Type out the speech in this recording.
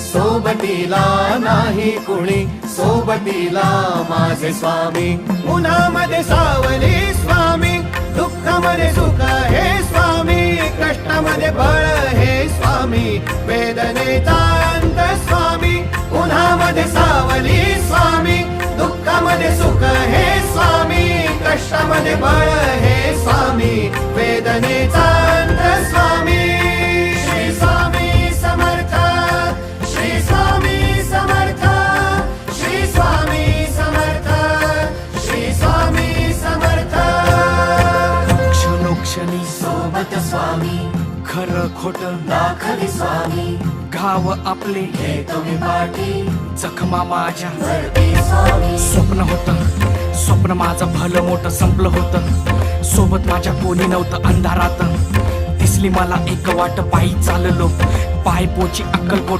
सोबतीला नाही कुणी, सोबतीला माझे स्वामी. उन्हामध्ये सावली स्वामी, दुःखामध्ये सुख हे स्वामी, कष्टामध्ये बळ हे स्वामी, वेदनेचा अंत स्वामी. उन्हामध्ये सावली स्वामी, दुःखामध्ये सुख हे स्वामी, कष्टामध्ये बळ हे स्वामी, वेदनेचा अंत स्वामी. श्री स्वामी समर्थ, श्री स्वामी समर्थ, श्री स्वामी समर्थ, श्री स्वामी समर्थ. क्षणोक्षणी सोबत स्वामी, खरं खोट दाखवी स्वामी, घाव आपले हे तुम्ही पाठी जखमा माझ्या. भरती स्वामी. स्वप्न होतं, स्वप्न माझं भलं मोठं संपलं होतं. सोबत माझ्या कोणी नव्हतं अंधारात. दिसली मला एक वाट, पायी चाललो पाय पोची अक्कलकोट